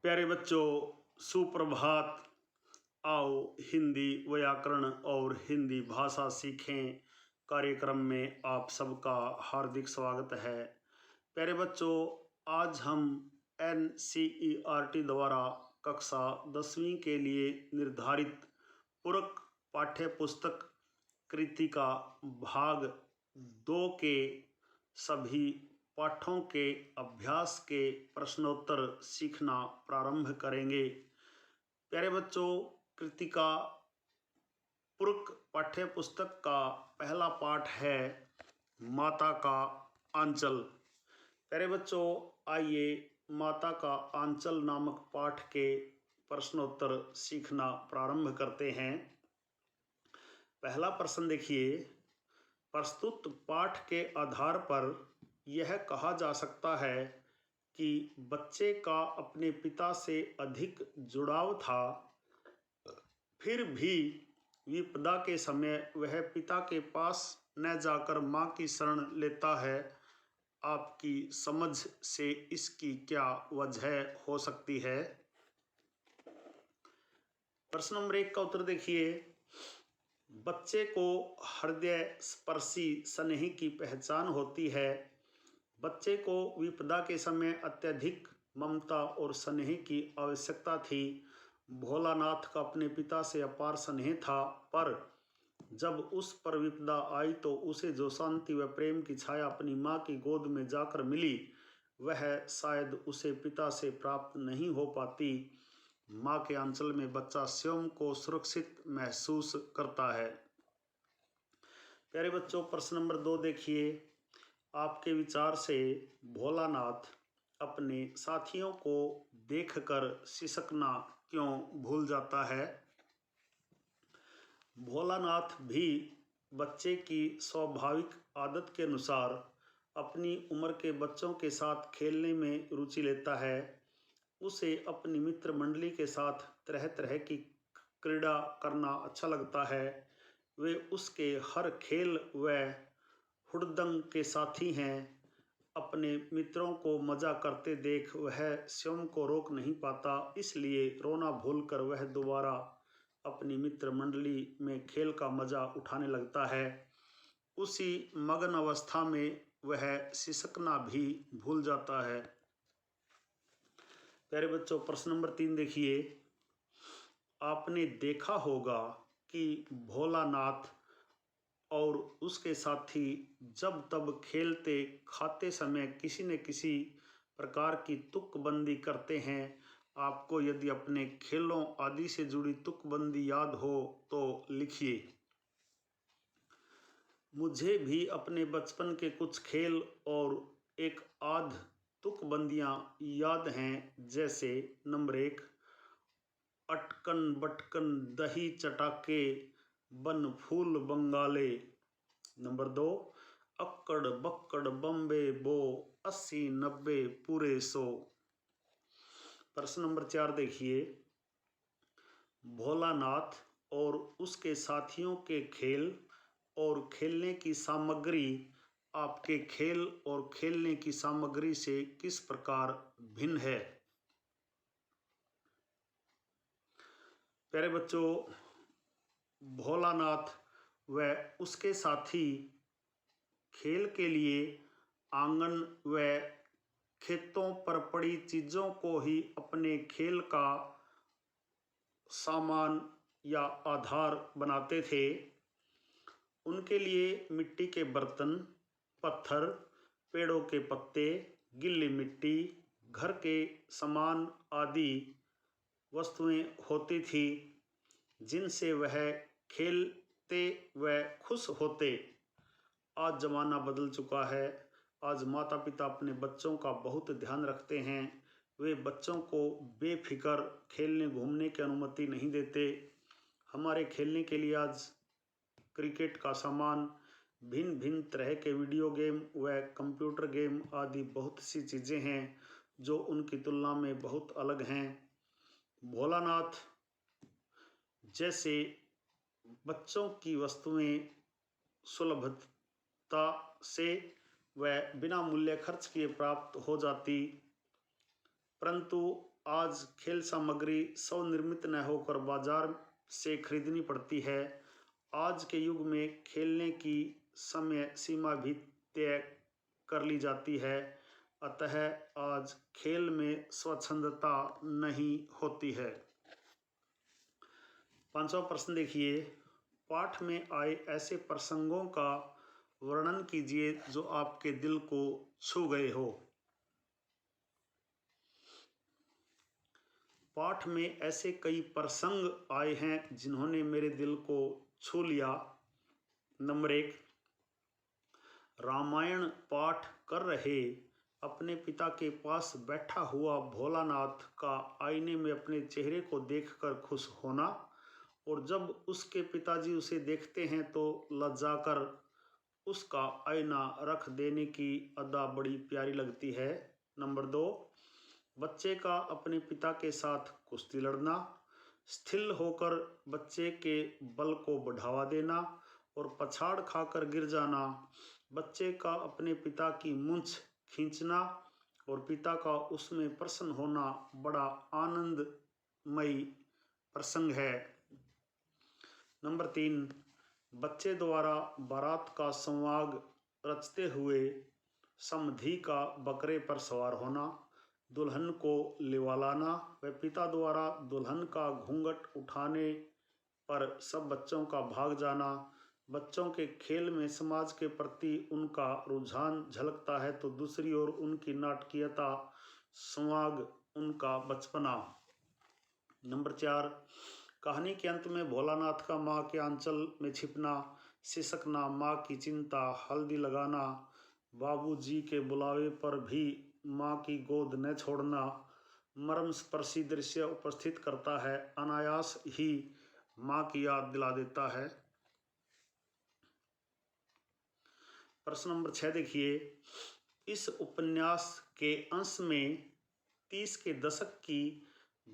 प्यारे बच्चों, सुप्रभात। आओ हिंदी व्याकरण और हिंदी भाषा सीखें कार्यक्रम में आप सबका हार्दिक स्वागत है। प्यारे बच्चों, आज हम NCERT द्वारा कक्षा 10वीं के लिए निर्धारित पूरक पाठ्य पुस्तक कृतिका भाग 2 के सभी पाठों के अभ्यास के प्रश्नोत्तर सीखना प्रारंभ करेंगे। प्यारे बच्चों, कृतिका पूरक पाठ्य पुस्तक का पहला पाठ है माता का आंचल। प्यारे बच्चों, आइए माता का आंचल नामक पाठ के प्रश्नोत्तर सीखना प्रारंभ करते हैं। पहला प्रश्न देखिए, प्रस्तुत पाठ के आधार पर यह कहा जा सकता है कि बच्चे का अपने पिता से अधिक जुड़ाव था, फिर भी विपदा के समय वह पिता के पास न जाकर मां की शरण लेता है। आपकी समझ से इसकी क्या वजह हो सकती है? प्रश्न नंबर 1 का उत्तर देखिए, बच्चे को हृदय स्पर्शी स्नेह की पहचान होती है। बच्चे को विपदा के समय अत्यधिक ममता और स्नेह की आवश्यकता थी। भोलानाथ का अपने पिता से अपार स्नेह था, पर जब उस पर विपदा आई तो उसे जो शांति व प्रेम की छाया अपनी माँ की गोद में जाकर मिली, वह शायद उसे पिता से प्राप्त नहीं हो पाती। माँ के आंचल में बच्चा स्वयं को सुरक्षित महसूस करता है। प्यारे बच्चों, प्रश्न नंबर 2 देखिए, आपके विचार से भोलानाथ अपने साथियों को देखकर सिसकना क्यों भूल जाता है? भोलानाथ भी बच्चे की स्वाभाविक आदत के अनुसार अपनी उम्र के बच्चों के साथ खेलने में रुचि लेता है। उसे अपनी मित्र मंडली के साथ तरह तरह की क्रीड़ा करना अच्छा लगता है। वे उसके हर खेल व हुड़दंग के साथी हैं। अपने मित्रों को मजा करते देख वह स्वयं को रोक नहीं पाता, इसलिए रोना भूलकर वह दोबारा अपनी मित्र मंडली में खेल का मजा उठाने लगता है। उसी मगन अवस्था में वह सिसकना भी भूल जाता है। प्यारे बच्चों, प्रश्न नंबर 3 देखिए, आपने देखा होगा कि भोलानाथ और उसके साथी जब तब खेलते खाते समय किसी न किसी प्रकार की तुकबंदी करते हैं। आपको यदि अपने खेलों आदि से जुड़ी तुकबंदी याद हो तो लिखिए। मुझे भी अपने बचपन के कुछ खेल और एक आध तुकबंदियाँ याद हैं, जैसे नंबर 1, अटकन बटकन दही चटाके बन फूल बंगाले। नंबर 2, अक्कड़ बक्कड़ बम्बे बो 80-90 पूरे 100। प्रश्न नंबर 4 देखिए, भोलानाथ और उसके साथियों के खेल और खेलने की सामग्री आपके खेल और खेलने की सामग्री से किस प्रकार भिन्न है? प्यारे बच्चों, भोलानाथ व उसके साथी खेल के लिए आंगन व खेतों पर पड़ी चीज़ों को ही अपने खेल का सामान या आधार बनाते थे। उनके लिए मिट्टी के बर्तन, पत्थर, पेड़ों के पत्ते, गीली मिट्टी, घर के सामान आदि वस्तुएं होती थी, जिनसे वह खेलते व खुश होते। आज ज़माना बदल चुका है। आज माता पिता अपने बच्चों का बहुत ध्यान रखते हैं। वे बच्चों को बेफिक्र खेलने घूमने की अनुमति नहीं देते। हमारे खेलने के लिए आज क्रिकेट का सामान, भिन्न भिन्न तरह के वीडियो गेम व कंप्यूटर गेम आदि बहुत सी चीज़ें हैं जो उनकी तुलना में बहुत अलग हैं। भोलानाथ जैसे बच्चों की वस्तुएं सुलभता से व बिना मूल्य खर्च किए प्राप्त हो जाती, परंतु आज खेल सामग्री स्वनिर्मित न होकर बाजार से खरीदनी पड़ती है। आज के युग में खेलने की समय सीमा भी तय कर ली जाती है, अतः आज खेल में स्वच्छंदता नहीं होती है। 5वां प्रश्न देखिए, पाठ में आए ऐसे प्रसंगों का वर्णन कीजिए जो आपके दिल को छू गए हो। पाठ में ऐसे कई प्रसंग आए हैं जिन्होंने मेरे दिल को छू लिया। नंबर 1, रामायण पाठ कर रहे अपने पिता के पास बैठा हुआ भोलानाथ का आईने में अपने चेहरे को देखकर खुश होना, और जब उसके पिताजी उसे देखते हैं तो लज्जाकर उसका आईना रख देने की अदा बड़ी प्यारी लगती है। नंबर 2, बच्चे का अपने पिता के साथ कुश्ती लड़ना, स्थिर होकर बच्चे के बल को बढ़ावा देना और पछाड़ खाकर गिर जाना, बच्चे का अपने पिता की मूंछ खींचना और पिता का उसमें प्रसन्न होना बड़ा आनंदमयी प्रसंग है। नंबर 3, बच्चे द्वारा बारात का संवाग रचते हुए समधी का बकरे पर सवार होना, दुल्हन को लिवालाना व पिता द्वारा दुल्हन का घूंघट उठाने पर सब बच्चों का भाग जाना, बच्चों के खेल में समाज के प्रति उनका रुझान झलकता है तो दूसरी ओर उनकी नाटकीयता, संवाग उनका बचपना। नंबर 4, कहानी के अंत में भोलानाथ का माँ के आंचल में छिपना, सिसकना, माँ की चिंता, हल्दी लगाना, बाबूजी के बुलावे पर भी माँ की गोद न छोड़ना, मर्मस्पर्शी दृश्य उपस्थित करता है, अनायास ही माँ की याद दिला देता है। प्रश्न नंबर 6 देखिए, इस उपन्यास के अंश में 30 के दशक की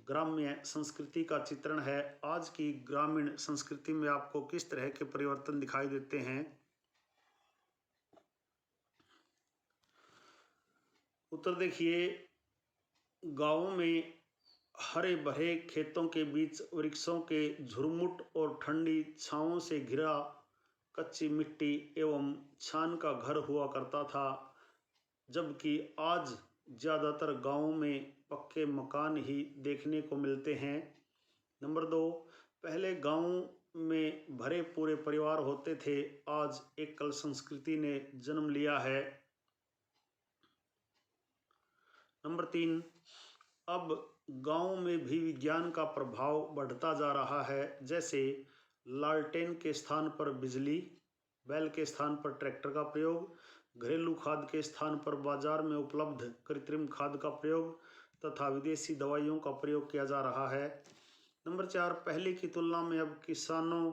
ग्राम्य संस्कृति का चित्रण है। आज की ग्रामीण संस्कृति में आपको किस तरह के परिवर्तन दिखाई देते हैं? उत्तर देखिए, गांवों में हरे भरे खेतों के बीच वृक्षों के झुरमुट और ठंडी छांवों से घिरा कच्ची मिट्टी एवं छान का घर हुआ करता था, जबकि आज ज़्यादातर गांवों में पक्के मकान ही देखने को मिलते हैं। नंबर 2, पहले गांव में भरे पूरे परिवार होते थे, आज एकल संस्कृति ने जन्म लिया है। नंबर 3, अब गांव में भी विज्ञान का प्रभाव बढ़ता जा रहा है, जैसे लालटेन के स्थान पर बिजली, बैल के स्थान पर ट्रैक्टर का प्रयोग, घरेलू खाद के स्थान पर बाजार में उपलब्ध कृत्रिम खाद का प्रयोग तथा विदेशी दवाइयों का प्रयोग किया जा रहा है। नंबर 4, पहले की तुलना में अब किसानों,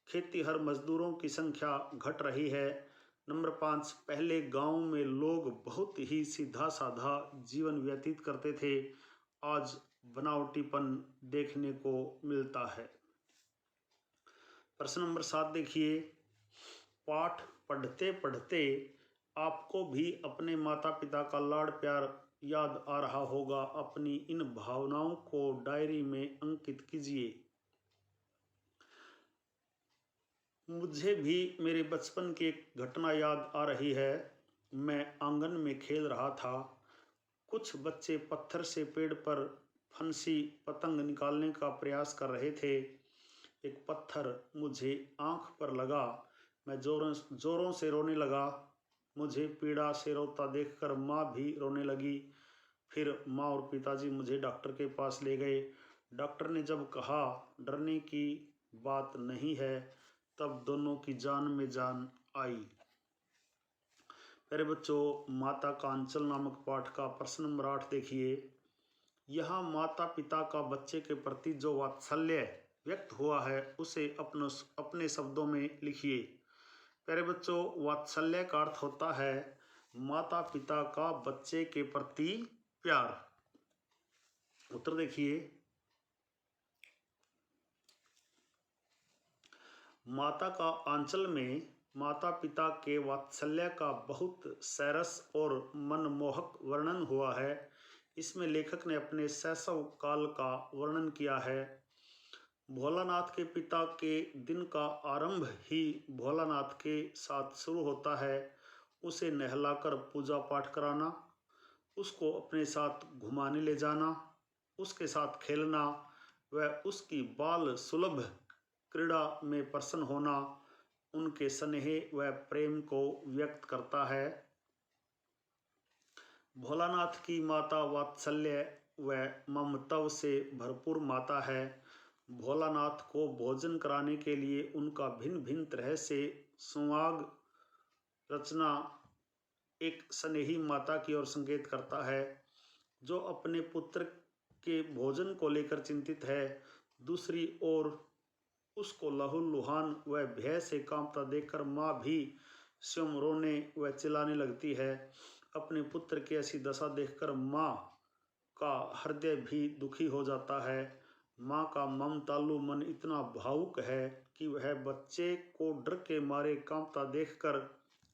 खेतीहर मजदूरों की संख्या घट रही है। नंबर 5, पहले गांव में लोग बहुत ही सीधा साधा जीवन व्यतीत करते थे, आज बनावटीपन देखने को मिलता है। प्रश्न नंबर 7 देखिए, पाठ पढ़ते पढ़ते आपको भी अपने माता पिता का लाड़ प्यार याद आ रहा होगा। अपनी इन भावनाओं को डायरी में अंकित कीजिए। मुझे भी मेरे बचपन की एक घटना याद आ रही है। मैं आंगन में खेल रहा था। कुछ बच्चे पत्थर से पेड़ पर फंसी पतंग निकालने का प्रयास कर रहे थे। एक पत्थर मुझे आंख पर लगा। मैं जोरों से रोने लगा। मुझे पीड़ा से रोता देखकर माँ भी रोने लगी। फिर माँ और पिताजी मुझे डॉक्टर के पास ले गए। डॉक्टर ने जब कहा डरने की बात नहीं है, तब दोनों की जान में जान आई। प्यारे बच्चों, माता का अंचल नामक पाठ का प्रश्न नंबर 8 देखिए। यहाँ माता पिता का बच्चे के प्रति जो वात्सल्य व्यक्त हुआ है उसे अपने शब्दों में लिखिए। प्यारे बच्चों, वात्सल्य का अर्थ होता है माता पिता का बच्चे के प्रति प्यार। उत्तर देखिए, माता का आंचल में माता पिता के वात्सल्य का बहुत सरस और मनमोहक वर्णन हुआ है। इसमें लेखक ने अपने शैशव काल का वर्णन किया है। भोलानाथ के पिता के दिन का आरंभ ही भोलानाथ के साथ शुरू होता है। उसे नहलाकर पूजा पाठ कराना, उसको अपने साथ घुमाने ले जाना, उसके साथ खेलना व उसकी बाल सुलभ क्रीड़ा में प्रसन्न होना उनके स्नेह व प्रेम को व्यक्त करता है। भोलानाथ की माता वात्सल्य व ममता से भरपूर माता है। भोलानाथ को भोजन कराने के लिए उनका भिन्न भिन्न तरह से सुहाग रचना एक स्नेही माता की ओर संकेत करता है, जो अपने पुत्र के भोजन को लेकर चिंतित है। दूसरी ओर उसको लहूलुहान व भय से कांपता देखकर माँ भी स्वयं रोने व चिल्लाने लगती है। अपने पुत्र की ऐसी दशा देखकर माँ का हृदय भी दुखी हो जाता है। माँ का ममतालु मन इतना भावुक है कि वह बच्चे को डर के मारे कांपता देखकर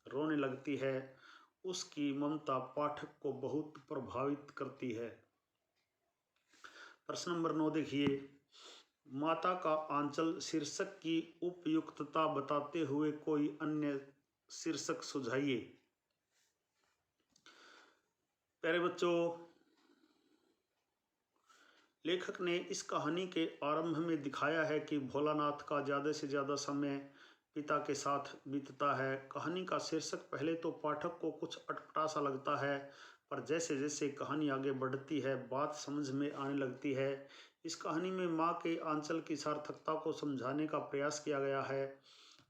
रोने लगती है। उसकी ममता पाठक को बहुत प्रभावित करती है। प्रश्न नंबर 9 देखिए, माता का आंचल शीर्षक की उपयुक्तता बताते हुए कोई अन्य शीर्षक सुझाइए। प्यारे बच्चों, लेखक ने इस कहानी के आरंभ में दिखाया है कि भोलानाथ का ज़्यादा से ज़्यादा समय पिता के साथ बीतता है। कहानी का शीर्षक पहले तो पाठक को कुछ अटपटा सा लगता है, पर जैसे जैसे कहानी आगे बढ़ती है बात समझ में आने लगती है। इस कहानी में माँ के आंचल की सार्थकता को समझाने का प्रयास किया गया है।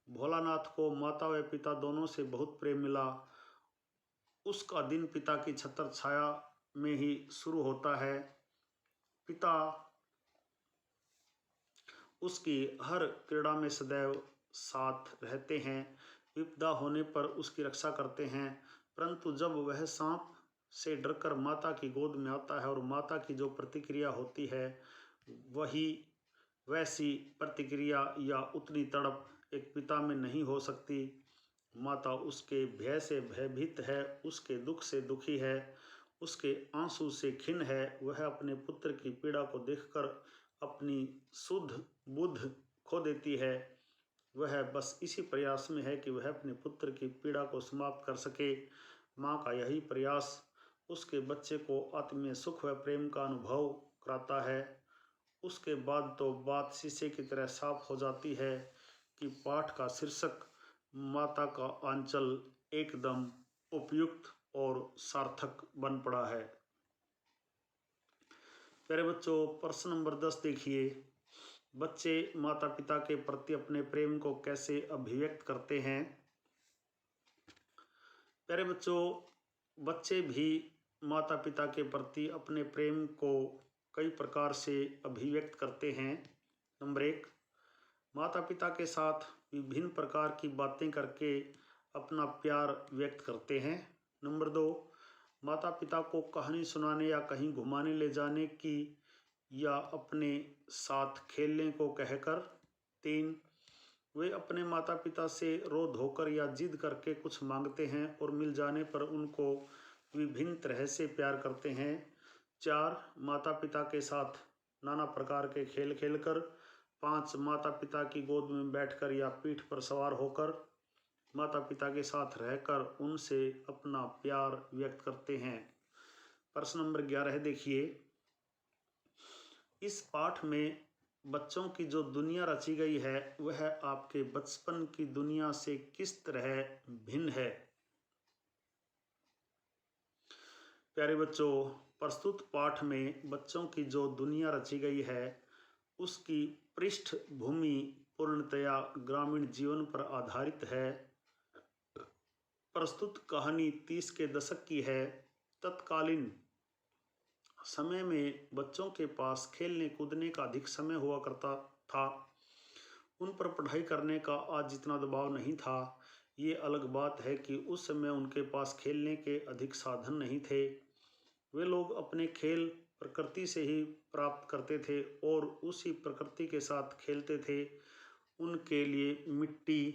भोलानाथ को माता व पिता दोनों से बहुत प्रेम मिला। उसका दिन पिता की छत्र छाया में ही शुरू होता है। पिता उसकी हर क्रीड़ा में सदैव साथ रहते हैं, विपदा होने पर उसकी रक्षा करते हैं। परंतु जब वह सांप से डरकर माता की गोद में आता है और माता की जो प्रतिक्रिया होती है वही वैसी प्रतिक्रिया या उतनी तड़प एक पिता में नहीं हो सकती। माता उसके भय से भयभीत है, उसके दुख से दुखी है, उसके आंसू से खिन्न है। वह अपने पुत्र की पीड़ा को देखकर अपनी शुद्ध बुद्ध खो देती है। वह बस इसी प्रयास में है कि वह अपने पुत्र की पीड़ा को समाप्त कर सके। माँ का यही प्रयास उसके बच्चे को आत्मीय सुख व प्रेम का अनुभव कराता है। उसके बाद तो बात शीशे की तरह साफ हो जाती है कि पाठ का शीर्षक माता का आंचल एकदम उपयुक्त और सार्थक बन पड़ा है। प्यारे बच्चों, प्रश्न नंबर 10 देखिए, बच्चे माता पिता के प्रति अपने प्रेम को कैसे अभिव्यक्त करते हैं। प्यारे बच्चों, बच्चे भी माता पिता के प्रति अपने प्रेम को कई प्रकार से अभिव्यक्त करते हैं। नंबर 1, माता पिता के साथ विभिन्न प्रकार की बातें करके अपना प्यार व्यक्त करते हैं। नंबर 2, माता पिता को कहानी सुनाने या कहीं घुमाने ले जाने की या अपने साथ खेलने को कहकर। 3, वे अपने माता पिता से रो धोकर या जिद करके कुछ मांगते हैं और मिल जाने पर उनको विभिन्न तरह से प्यार करते हैं। 4, माता पिता के साथ नाना प्रकार के खेल खेलकर। 5, माता पिता की गोद में बैठकर या पीठ पर सवार होकर माता पिता के साथ रहकर उनसे अपना प्यार व्यक्त करते हैं। प्रश्न नंबर 11 देखिए, इस पाठ में बच्चों की जो दुनिया रची गई है वह आपके बचपन की दुनिया से किस तरह भिन्न है। प्यारे बच्चों, प्रस्तुत पाठ में बच्चों की जो दुनिया रची गई है उसकी पृष्ठभूमि पूर्णतया ग्रामीण जीवन पर आधारित है। प्रस्तुत कहानी 30 के दशक की है। तत्कालीन समय में बच्चों के पास खेलने कूदने का अधिक समय हुआ करता था। उन पर पढ़ाई करने का आज जितना दबाव नहीं था। ये अलग बात है कि उस समय उनके पास खेलने के अधिक साधन नहीं थे। वे लोग अपने खेल प्रकृति से ही प्राप्त करते थे और उसी प्रकृति के साथ खेलते थे। उनके लिए मिट्टी,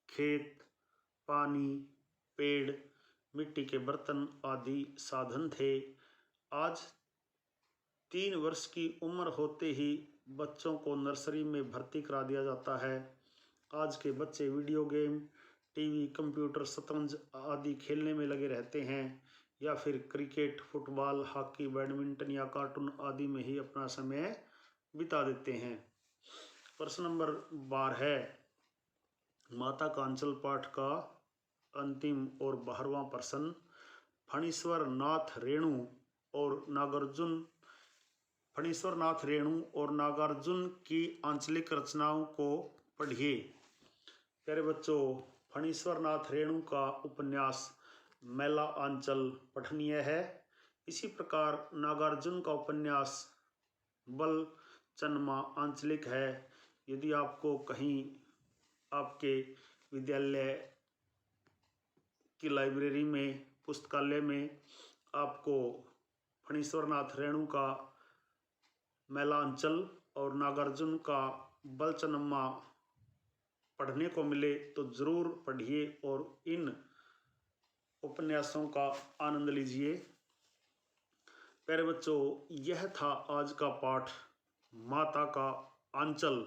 खेत, पानी, पेड़, मिट्टी के बर्तन आदि साधन थे। आज 3 वर्ष की उम्र होते ही बच्चों को नर्सरी में भर्ती करा दिया जाता है। आज के बच्चे वीडियो गेम, टीवी, कंप्यूटर, शतरंज आदि खेलने में लगे रहते हैं या फिर क्रिकेट, फुटबॉल, हॉकी, बैडमिंटन या कार्टून आदि में ही अपना समय बिता देते हैं। प्रश्न नंबर 12 है माता कांचल पाठ का अंतिम और 12वां प्रश्न। फणीश्वर नाथ रेणु और नागार्जुन की आंचलिक रचनाओं को पढ़िए। प्यारे बच्चों, फणीश्वर नाथ रेणु का उपन्यास मैला आंचल पठनीय है। इसी प्रकार नागार्जुन का उपन्यास बल चन्मा आंचलिक है। यदि आपको कहीं आपके विद्यालय की लाइब्रेरी में, पुस्तकालय में आपको फणीश्वर नाथ रेणु का मैला आंचल और नागार्जुन का बलचन्मा पढ़ने को मिले तो ज़रूर पढ़िए और इन उपन्यासों का आनंद लीजिए। प्यारे बच्चों, यह था आज का पाठ माता का आंचल।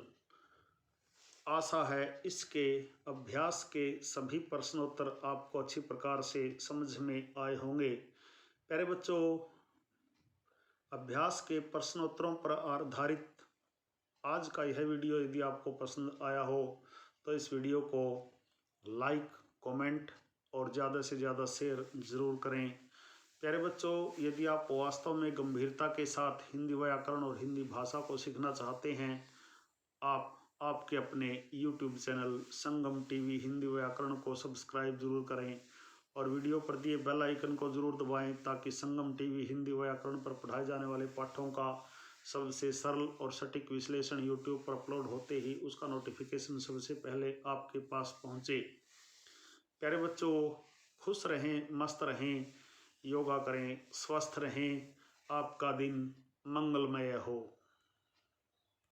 आशा है इसके अभ्यास के सभी प्रश्नोत्तर आपको अच्छी प्रकार से समझ में आए होंगे। प्यारे बच्चों, अभ्यास के प्रश्नोत्तरों पर आधारित आज का यह वीडियो यदि आपको पसंद आया हो तो इस वीडियो को लाइक, कमेंट और ज़्यादा से ज़्यादा शेयर ज़रूर करें। प्यारे बच्चों, यदि आप वास्तव में गंभीरता के साथ हिंदी व्याकरण और हिंदी भाषा को सीखना चाहते हैं, आपके अपने YouTube चैनल संगम टीवी हिंदी व्याकरण को सब्सक्राइब जरूर करें और वीडियो पर दिए बेल आइकन को जरूर दबाएं ताकि संगम टीवी हिंदी व्याकरण पर पढ़ाए जाने वाले पाठों का सबसे सरल और सटीक विश्लेषण YouTube पर अपलोड होते ही उसका नोटिफिकेशन सबसे पहले आपके पास पहुंचे। प्यारे बच्चों, खुश रहें, मस्त रहें, योगा करें, स्वस्थ रहें, आपका दिन मंगलमय हो।